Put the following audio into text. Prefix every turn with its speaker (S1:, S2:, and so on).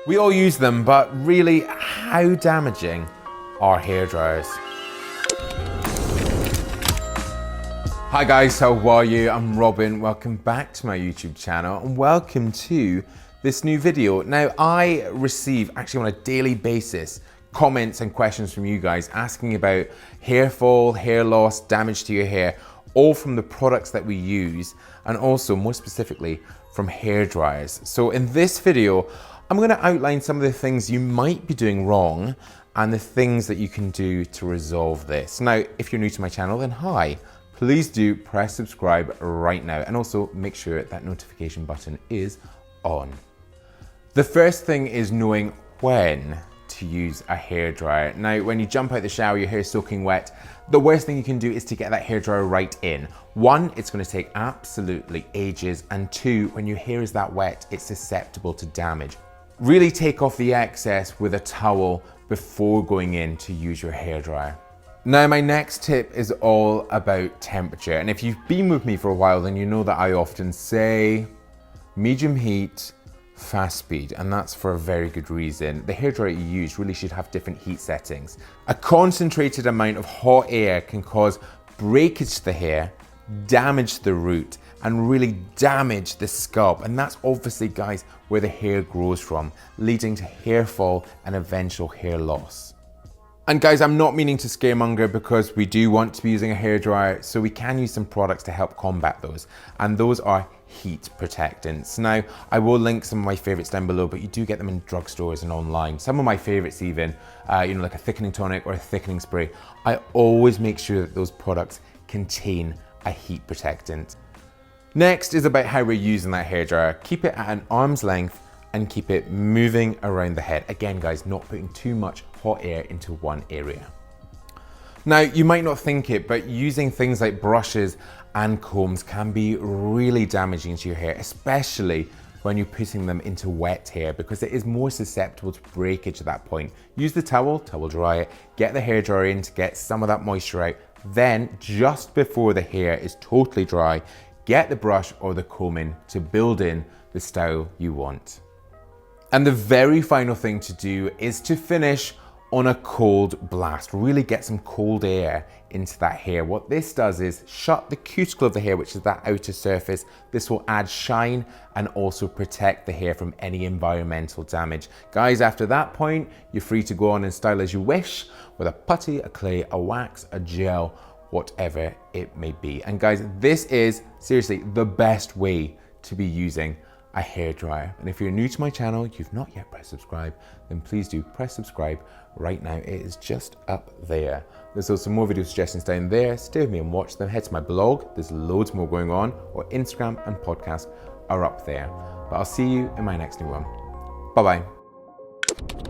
S1: We all use them, but really, how damaging are hairdryers? Hi guys, how are you? I'm Robin. Welcome back to my YouTube channel and welcome to this new video. Now, I receive actually on a daily basis comments and questions from you guys asking about hair fall, hair loss, damage to your hair, all from the products that we use and also more specifically from hair dryers. So in this video, I'm going to outline some of the things you might be doing wrong and the things that you can do to resolve this. Now, if you're new to my channel, then hi. Please do press subscribe right now and also make sure that notification button is on. The first thing is knowing when to use a hairdryer. Now, when you jump out the shower, your hair is soaking wet, the worst thing you can do is to get that hairdryer right in. One, it's going to take absolutely ages, and two, when your hair is that wet, it's susceptible to damage. Really take off the excess with a towel before going in to use your hairdryer. Now, my next tip is all about temperature. And if you've been with me for a while, then you know that I often say medium heat, fast speed, and that's for a very good reason. The hairdryer you use really should have different heat settings. A concentrated amount of hot air can cause breakage to the hair, damage the root, and really damage the scalp. And that's obviously, guys, where the hair grows from, leading to hair fall and eventual hair loss. And guys, I'm not meaning to scaremonger because we do want to be using a hairdryer, so we can use some products to help combat those. And those are heat protectants. Now, I will link some of my favorites down below, but you do get them in drugstores and online. Some of my favorites even, like a thickening tonic or a thickening spray. I always make sure that those products contain a heat protectant. Next is about how we're using that hairdryer. Keep it at an arm's length and keep it moving around the head. Again, guys, not putting too much hot air into one area. Now, you might not think it, but using things like brushes and combs can be really damaging to your hair, especially when you're putting them into wet hair, because it is more susceptible to breakage at that point. Use the towel dry it, get the hairdryer in to get some of that moisture out. Then, just before the hair is totally dry, get the brush or the comb in to build in the style you want. And the very final thing to do is to finish on a cold blast. Really get some cold air into that hair. What this does is shut the cuticle of the hair, which is that outer surface. This will add shine and also protect the hair from any environmental damage. Guys, after that point, you're free to go on and style as you wish with a putty, a clay, a wax, a gel, whatever it may be. And guys, this is seriously the best way to be using a hairdryer. And if you're new to my channel, you've not yet pressed subscribe, then please do press subscribe right now. It is just up there. There's also more video suggestions down there. Stay with me and watch them. Head to my blog. There's loads more going on, or Instagram and podcast are up there. But I'll see you in my next new one. Bye-bye.